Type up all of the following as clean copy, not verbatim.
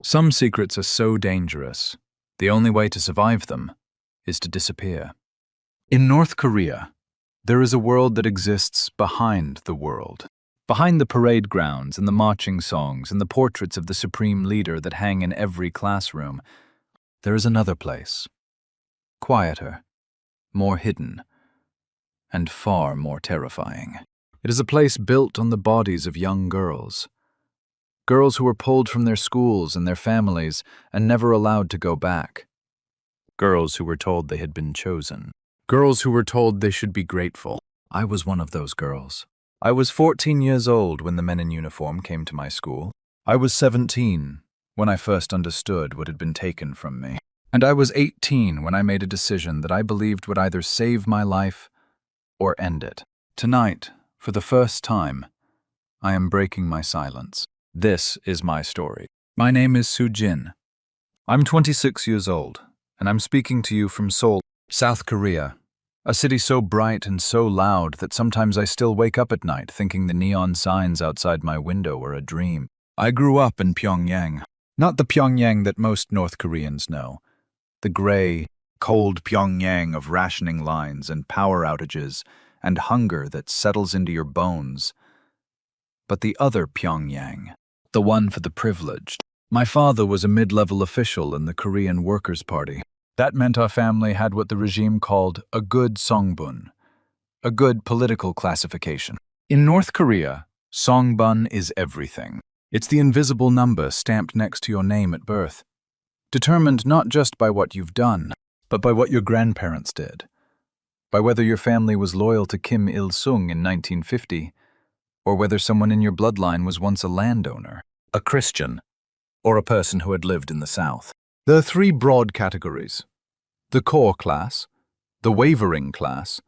Some secrets are so dangerous, the only way to survive them is to disappear. In North Korea, there is a world that exists behind the world. Behind the parade grounds and the marching songs and the portraits of the supreme leader that hang in every classroom, there is another place. Quieter, more hidden, and far more terrifying. It is a place built on the bodies of young girls. Girls who were pulled from their schools and their families and never allowed to go back. Girls who were told they had been chosen. Girls who were told they should be grateful. I was one of those girls. I was 14 years old when the men in uniform came to my school. I was 17 when I first understood what had been taken from me. And I was 18 when I made a decision that I believed would either save my life or end it. Tonight, for the first time, I am breaking my silence. This is my story. My name is Soo-jin. I'm 26 years old, and I'm speaking to you from Seoul, South Korea, a city so bright and so loud that sometimes I still wake up at night thinking the neon signs outside my window are a dream. I grew up in Pyongyang, not the Pyongyang that most North Koreans know, the gray, cold Pyongyang of rationing lines and power outages and hunger that settles into your bones, but the other Pyongyang, the one for the privileged. My father was a mid-level official in the Korean Workers' Party. That meant our family had what the regime called a good songbun, a good political classification. In North Korea, songbun is everything. It's the invisible number stamped next to your name at birth, determined not just by what you've done, but by what your grandparents did, by whether your family was loyal to Kim Il-sung in 1950, or whether someone in your bloodline was once a landowner, a Christian, or a person who had lived in the South. There are three broad categories: the core class, the wavering class,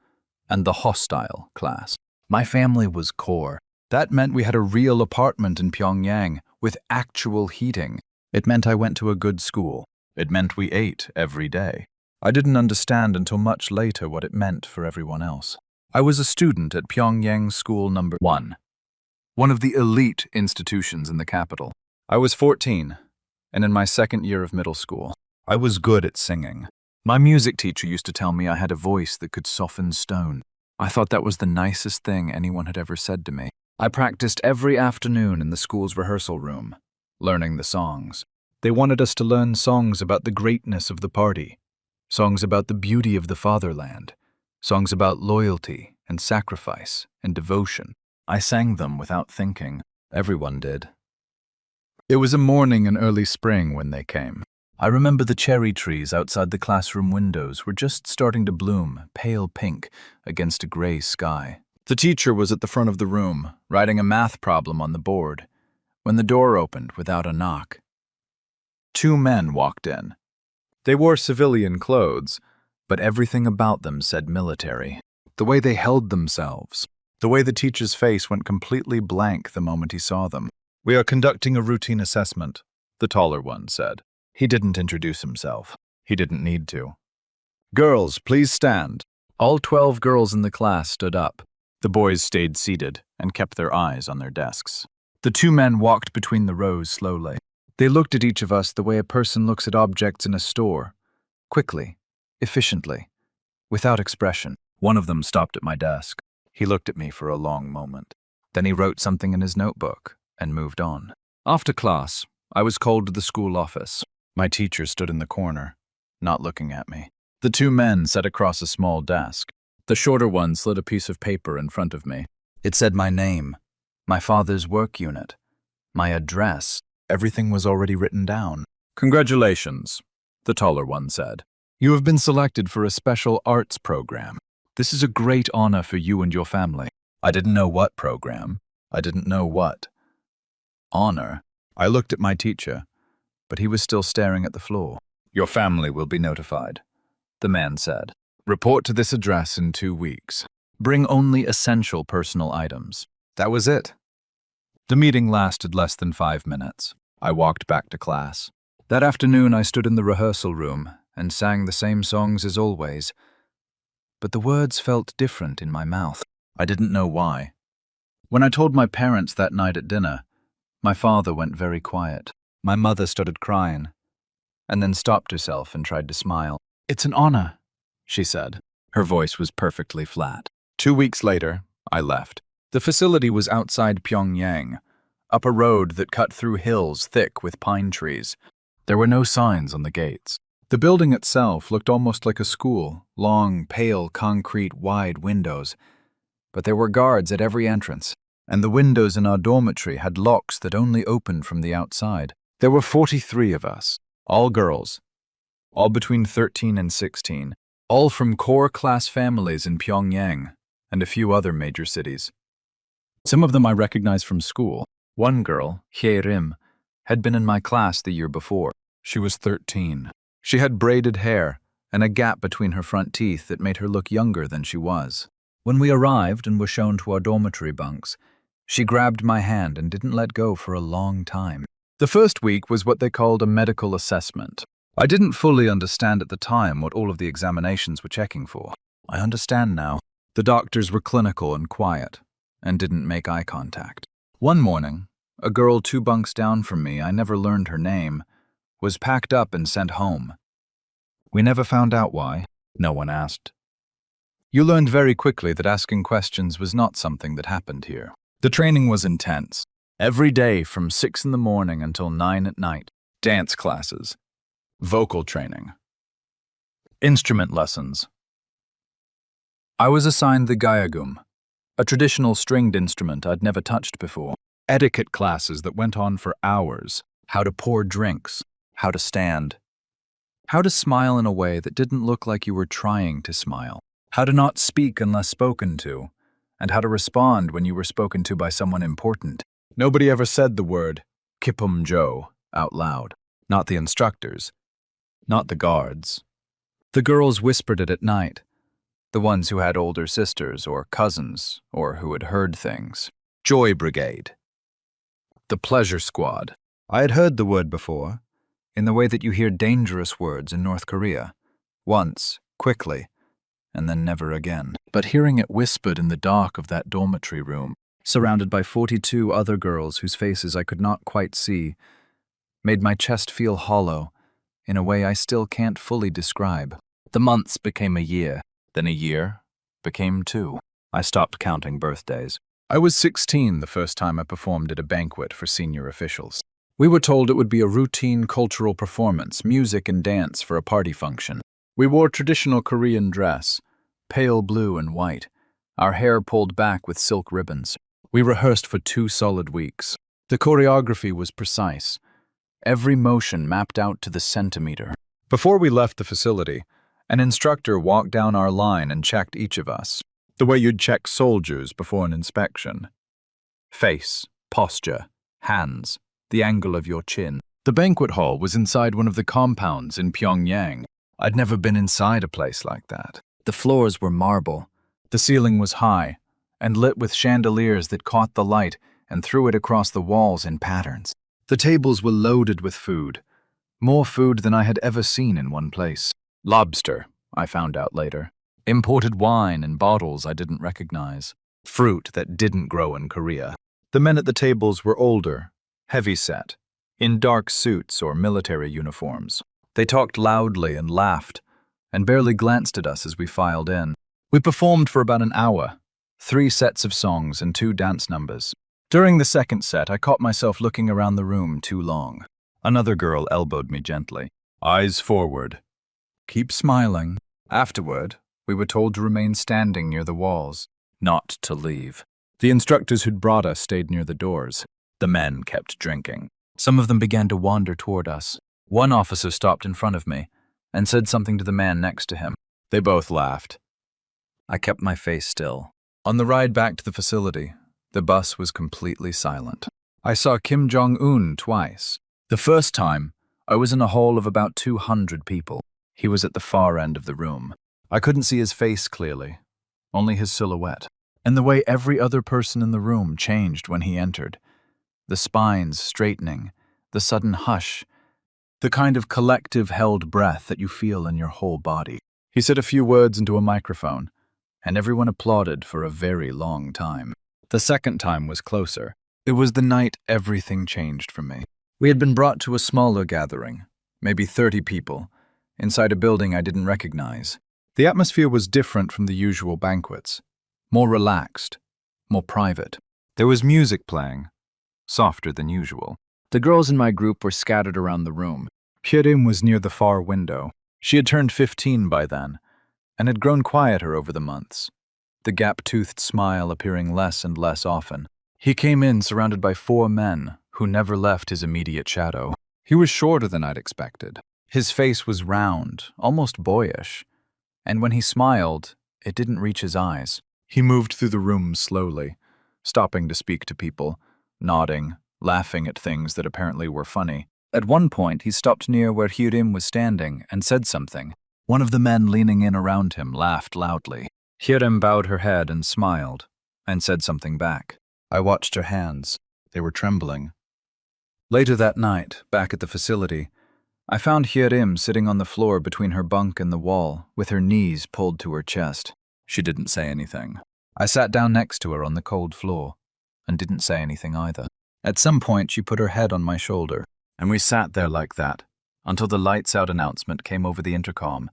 and the hostile class. My family was core. That meant we had a real apartment in Pyongyang with actual heating. It meant I went to a good school. It meant we ate every day. I didn't understand until much later what it meant for everyone else. I was a student at Pyongyang School Number 1, one of the elite institutions in the capital. I was 14, and in my second year of middle school. I was good at singing. My music teacher used to tell me I had a voice that could soften stone. I thought that was the nicest thing anyone had ever said to me. I practiced every afternoon in the school's rehearsal room, learning the songs. They wanted us to learn songs about the greatness of the party, songs about the beauty of the fatherland, songs about loyalty and sacrifice and devotion. I sang them without thinking. Everyone did. It was a morning in early spring when they came. I remember the cherry trees outside the classroom windows were just starting to bloom, pale pink, against a gray sky. The teacher was at the front of the room, writing a math problem on the board, when the door opened without a knock. Two men walked in. They wore civilian clothes, but everything about them said military. The way they held themselves, the way the teacher's face went completely blank the moment he saw them. "We are conducting a routine assessment," the taller one said. He didn't introduce himself. He didn't need to. "Girls, please stand." All 12 girls in the class stood up. The boys stayed seated and kept their eyes on their desks. The two men walked between the rows slowly. They looked at each of us the way a person looks at objects in a store, quickly, efficiently, without expression. One of them stopped at my desk. He looked at me for a long moment. Then he wrote something in his notebook and moved on. After class, I was called to the school office. My teacher stood in the corner, not looking at me. The two men sat across a small desk. The shorter one slid a piece of paper in front of me. It said my name, my father's work unit, my address. Everything was already written down. "Congratulations," the taller one said. "You have been selected for a special arts program. This is a great honor for you and your family." I didn't know what program. I didn't know what honor. I looked at my teacher, but he was still staring at the floor. "Your family will be notified," the man said. "Report to this address in 2 weeks. Bring only essential personal items." That was it. The meeting lasted less than 5 minutes. I walked back to class. That afternoon I stood in the rehearsal room and sang the same songs as always, but the words felt different in my mouth. I didn't know why. When I told my parents that night at dinner, my father went very quiet. My mother started crying, and then stopped herself and tried to smile. "It's an honor," she said. Her voice was perfectly flat. 2 weeks later, I left. The facility was outside Pyongyang, up a road that cut through hills thick with pine trees. There were no signs on the gates. The building itself looked almost like a school, long, pale, concrete, wide windows. But there were guards at every entrance, and the windows in our dormitory had locks that only opened from the outside. There were 43 of us, all girls, all between 13 and 16, all from core-class families in Pyongyang and a few other major cities. Some of them I recognized from school. One girl, Hye-rim, had been in my class the year before. She was 13. She had braided hair and a gap between her front teeth that made her look younger than she was. When we arrived and were shown to our dormitory bunks, she grabbed my hand and didn't let go for a long time. The first week was what they called a medical assessment. I didn't fully understand at the time what all of the examinations were checking for. I understand now. The doctors were clinical and quiet, and didn't make eye contact. One morning, a girl 2 bunks down from me, I never learned her name, was packed up and sent home. We never found out why. No one asked. You learned very quickly that asking questions was not something that happened here. The training was intense. Every day from 6 in the morning until 9 at night. Dance classes. Vocal training. Instrument lessons. I was assigned the gayagum, a traditional stringed instrument I'd never touched before. Etiquette classes that went on for hours. How to pour drinks. How to stand. How to smile in a way that didn't look like you were trying to smile. How to not speak unless spoken to. And how to respond when you were spoken to by someone important. Nobody ever said the word Kippumjo out loud. Not the instructors. Not the guards. The girls whispered it at night. The ones who had older sisters or cousins or who had heard things. Joy Brigade. The Pleasure Squad. I had heard the word before, in the way that you hear dangerous words in North Korea. Once, quickly, and then never again. But hearing it whispered in the dark of that dormitory room, surrounded by 42 other girls whose faces I could not quite see, made my chest feel hollow in a way I still can't fully describe. The months became a year, then a year became 2. I stopped counting birthdays. I was 16 the first time I performed at a banquet for senior officials. We were told it would be a routine cultural performance, music and dance for a party function. We wore traditional Korean dress, pale blue and white, our hair pulled back with silk ribbons. We rehearsed for 2 solid weeks. The choreography was precise, every motion mapped out to the centimeter. Before we left the facility, an instructor walked down our line and checked each of us, the way you'd check soldiers before an inspection. Face, posture, hands, the angle of your chin. The banquet hall was inside one of the compounds in Pyongyang. I'd never been inside a place like that. The floors were marble. The ceiling was high and lit with chandeliers that caught the light and threw it across the walls in patterns. The tables were loaded with food, more food than I had ever seen in one place. Lobster, I found out later. Imported wine in bottles I didn't recognize. Fruit that didn't grow in Korea. The men at the tables were older, heavy-set, in dark suits or military uniforms. They talked loudly and laughed, and barely glanced at us as we filed in. We performed for about an hour, 3 sets of songs and 2 dance numbers. During the second set, I caught myself looking around the room too long. Another girl elbowed me gently. Eyes forward. Keep smiling. Afterward, we were told to remain standing near the walls, not to leave. The instructors who'd brought us stayed near the doors. The men kept drinking. Some of them began to wander toward us. One officer stopped in front of me and said something to the man next to him. They both laughed. I kept my face still. On the ride back to the facility, the bus was completely silent. I saw Kim Jong Un twice. The first time, I was in a hall of about 200 people. He was at the far end of the room. I couldn't see his face clearly, only his silhouette. And the way every other person in the room changed when he entered. The spines straightening, the sudden hush, the kind of collective held breath that you feel in your whole body. He said a few words into a microphone, and everyone applauded for a very long time. The second time was closer. It was the night everything changed for me. We had been brought to a smaller gathering, maybe 30 people, inside a building I didn't recognize. The atmosphere was different from the usual banquets, more relaxed, more private. There was music playing, softer than usual. The girls in my group were scattered around the room. Hyerim was near the far window. She had turned 15 by then, and had grown quieter over the months, the gap-toothed smile appearing less and less often. He came in surrounded by 4 men who never left his immediate shadow. He was shorter than I'd expected. His face was round, almost boyish, and when he smiled, it didn't reach his eyes. He moved through the room slowly, stopping to speak to people, nodding, laughing at things that apparently were funny. At one point, he stopped near where Hyerim was standing and said something. One of the men leaning in around him laughed loudly. Hyerim bowed her head and smiled, and said something back. I watched her hands. They were trembling. Later that night, back at the facility, I found Hyerim sitting on the floor between her bunk and the wall, with her knees pulled to her chest. She didn't say anything. I sat down next to her on the cold floor, and didn't say anything either. At some point, she put her head on my shoulder, and we sat there like that, until the lights out announcement came over the intercom,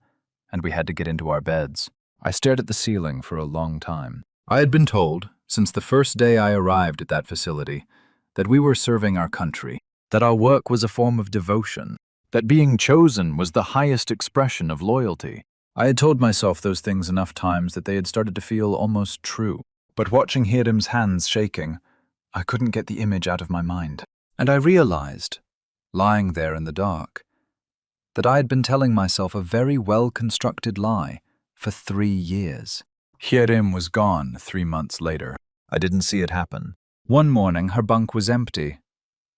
and we had to get into our beds. I stared at the ceiling for a long time. I had been told, since the first day I arrived at that facility, that we were serving our country, that our work was a form of devotion, that being chosen was the highest expression of loyalty. I had told myself those things enough times that they had started to feel almost true. But watching Hyerim's hands shaking, I couldn't get the image out of my mind. And I realized, lying there in the dark, that I had been telling myself a very well-constructed lie for 3 years. Hyerim was gone 3 months later. I didn't see it happen. One morning, her bunk was empty,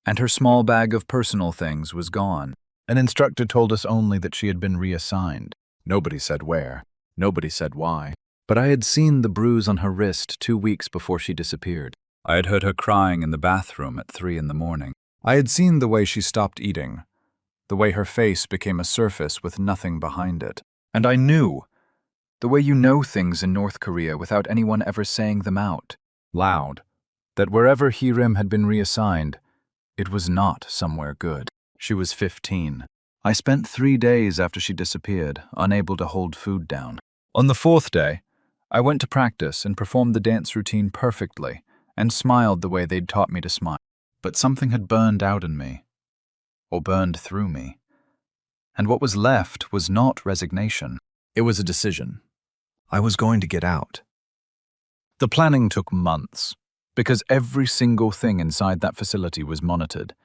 and her small bag of personal things was gone. An instructor told us only that she had been reassigned. Nobody said where. Nobody said why. But I had seen the bruise on her wrist 2 weeks before she disappeared. I had heard her crying in the bathroom at 3 in the morning. I had seen the way she stopped eating, the way her face became a surface with nothing behind it. And I knew, the way you know things in North Korea without anyone ever saying them out, loud, that wherever Hyerim had been reassigned, it was not somewhere good. She was 15. I spent 3 days after she disappeared, unable to hold food down. On the 4th day, I went to practice and performed the dance routine perfectly and smiled the way they'd taught me to smile. But something had burned out in me, or burned through me. And what was left was not resignation. It was a decision. I was going to get out. The planning took months, because every single thing inside that facility was monitored,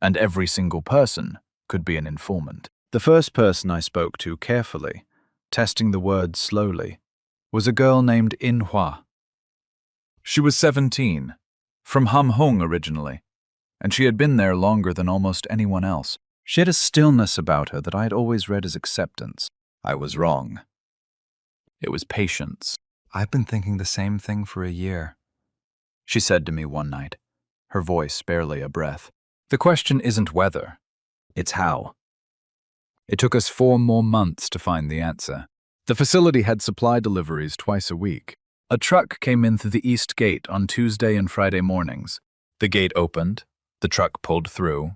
and every single person could be an informant. The first person I spoke to carefully, testing the words slowly, was a girl named In Hwa. She was 17, from Hamhung originally, and she had been there longer than almost anyone else. She had a stillness about her that I had always read as acceptance. I was wrong. It was patience. I've been thinking the same thing for a year, she said to me one night, her voice barely a breath. The question isn't whether, it's how. It took us 4 more months to find the answer. The facility had supply deliveries twice a week. A truck came in through the east gate on Tuesday and Friday mornings. The gate opened, the truck pulled through,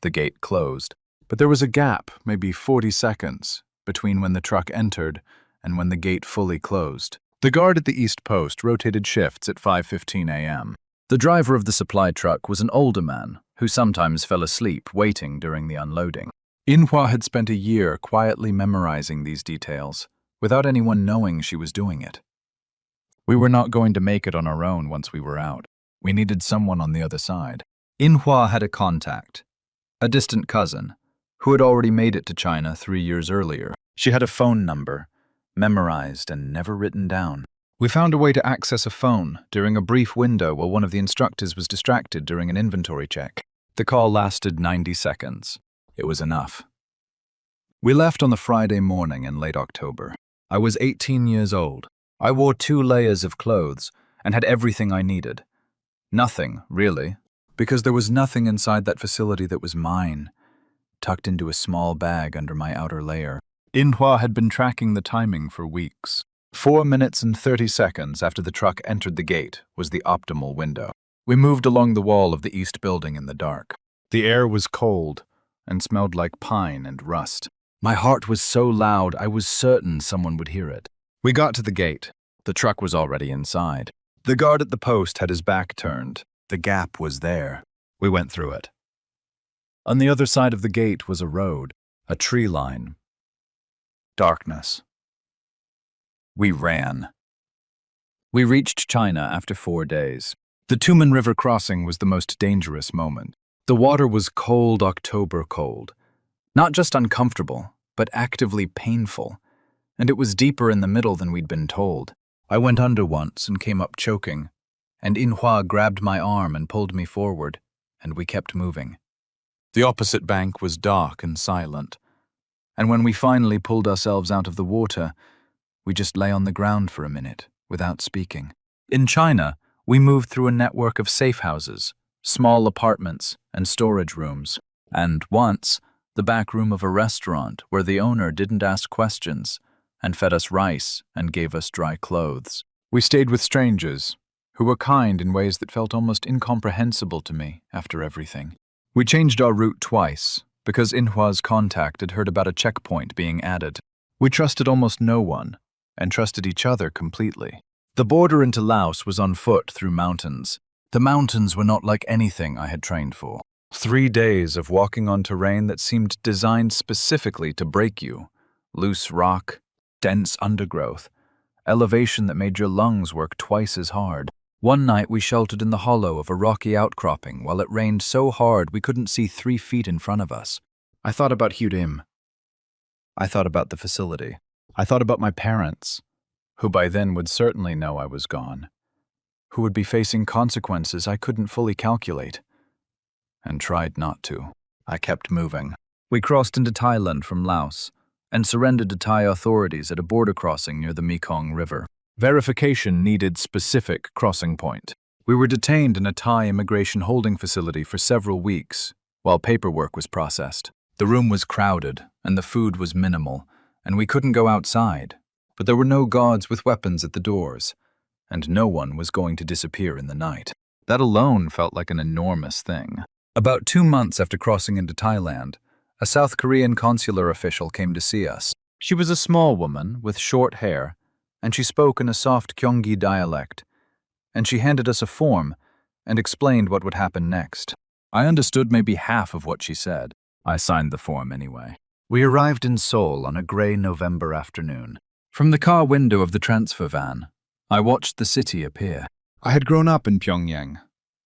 the gate closed. But there was a gap, maybe 40 seconds, between when the truck entered and when the gate fully closed. The guard at the east post rotated shifts at 5:15 a.m. The driver of the supply truck was an older man who sometimes fell asleep waiting during the unloading. In Hwa had spent a year quietly memorizing these details, without anyone knowing she was doing it. We were not going to make it on our own once we were out. We needed someone on the other side. In Hwa had a contact, a distant cousin, who had already made it to China 3 years earlier. She had a phone number, memorized and never written down. We found a way to access a phone during a brief window while one of the instructors was distracted during an inventory check. The call lasted 90 seconds. It was enough. We left on the Friday morning in late October. I was 18 years old. I wore 2 layers of clothes and had everything I needed. Nothing, really, because there was nothing inside that facility that was mine, tucked into a small bag under my outer layer. In Hwa had been tracking the timing for weeks. 4 minutes and 30 seconds after the truck entered the gate was the optimal window. We moved along the wall of the east building in the dark. The air was cold and smelled like pine and rust. My heart was so loud I was certain someone would hear it. We got to the gate. The truck was already inside. The guard at the post had his back turned. The gap was there. We went through it. On the other side of the gate was a road, a tree line. Darkness. We ran. We reached China after 4 days. The Tumen River crossing was the most dangerous moment. The water was cold October cold. Not just uncomfortable, but actively painful. And it was deeper in the middle than we'd been told. I went under once and came up choking, and Inhua grabbed my arm and pulled me forward, and we kept moving. The opposite bank was dark and silent, and when we finally pulled ourselves out of the water, we just lay on the ground for a minute, without speaking. In China, we moved through a network of safe houses, small apartments, and storage rooms, and once, the back room of a restaurant where the owner didn't ask questions and fed us rice and gave us dry clothes. We stayed with strangers, who were kind in ways that felt almost incomprehensible to me after everything. We changed our route twice, because Inhua's contact had heard about a checkpoint being added. We trusted almost no one, and trusted each other completely. The border into Laos was on foot through mountains. The mountains were not like anything I had trained for. 3 days of walking on terrain that seemed designed specifically to break you. Loose rock, dense undergrowth, elevation that made your lungs work twice as hard. One night we sheltered in the hollow of a rocky outcropping while it rained so hard we couldn't see 3 feet in front of us. I thought about Hudim. I thought about the facility. I thought about my parents, who by then would certainly know I was gone, who would be facing consequences I couldn't fully calculate, and tried not to. I kept moving. We crossed into Thailand from Laos, and surrendered to Thai authorities at a border crossing near the Mekong River. Verification needed specific crossing point. We were detained in a Thai immigration holding facility for several weeks, while paperwork was processed. The room was crowded, and the food was minimal, and we couldn't go outside. But there were no guards with weapons at the doors, and no one was going to disappear in the night. That alone felt like an enormous thing. About 2 months after crossing into Thailand, a South Korean consular official came to see us. She was a small woman with short hair, and she spoke in a soft Gyeonggi dialect, and she handed us a form and explained what would happen next. I understood maybe half of what she said. I signed the form anyway. We arrived in Seoul on a gray November afternoon. From the car window of the transfer van, I watched the city appear. I had grown up in Pyongyang,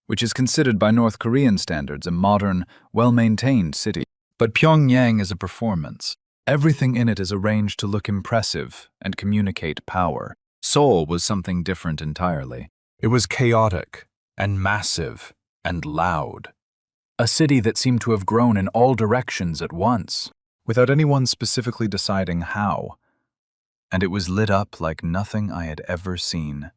which is considered by North Korean standards a modern, well-maintained city. But Pyongyang is a performance. Everything in it is arranged to look impressive and communicate power. Seoul was something different entirely. It was chaotic and massive and loud. A city that seemed to have grown in all directions at once, without anyone specifically deciding how. And it was lit up like nothing I had ever seen.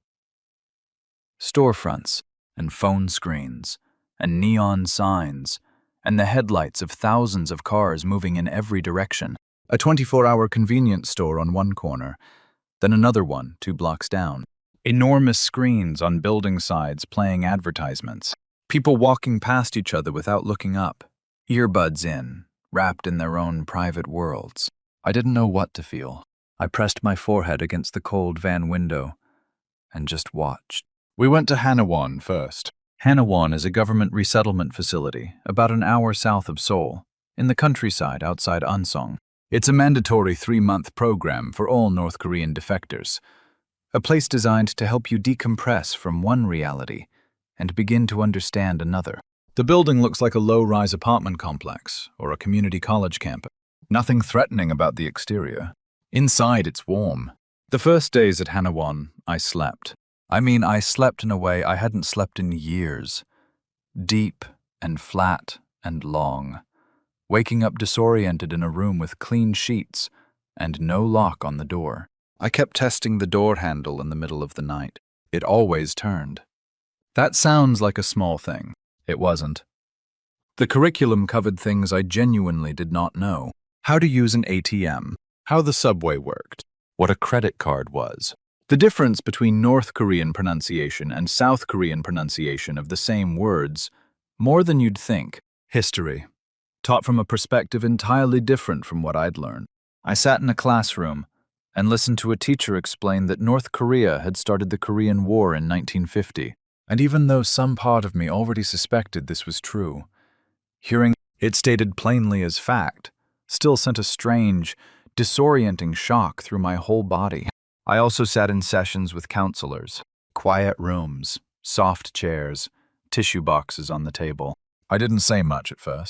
Storefronts and phone screens and neon signs and the headlights of thousands of cars moving in every direction. A 24-hour convenience store on one corner, then another one 2 blocks down. Enormous screens on building sides playing advertisements. People walking past each other without looking up, earbuds in, wrapped in their own private worlds. I didn't know what to feel. I pressed my forehead against the cold van window and just watched. We went to Hanawon first. Hanawon is a government resettlement facility about an hour south of Seoul, in the countryside outside Unsong. It's a mandatory 3-month program for all North Korean defectors, a place designed to help you decompress from one reality and begin to understand another. The building looks like a low-rise apartment complex or a community college campus. Nothing threatening about the exterior. Inside, it's warm. The first days at Hanawon, I slept. I slept in a way I hadn't slept in years. Deep and flat and long. Waking up disoriented in a room with clean sheets and no lock on the door. I kept testing the door handle in the middle of the night. It always turned. That sounds like a small thing. It wasn't. The curriculum covered things I genuinely did not know. How to use an ATM. How the subway worked. What a credit card was. The difference between North Korean pronunciation and South Korean pronunciation of the same words, more than you'd think. History, taught from a perspective entirely different from what I'd learned. I sat in a classroom and listened to a teacher explain that North Korea had started the Korean War in 1950. And even though some part of me already suspected this was true, hearing it stated plainly as fact still sent a strange, disorienting shock through my whole body. I also sat in sessions with counselors, quiet rooms, soft chairs, tissue boxes on the table. I didn't say much at first.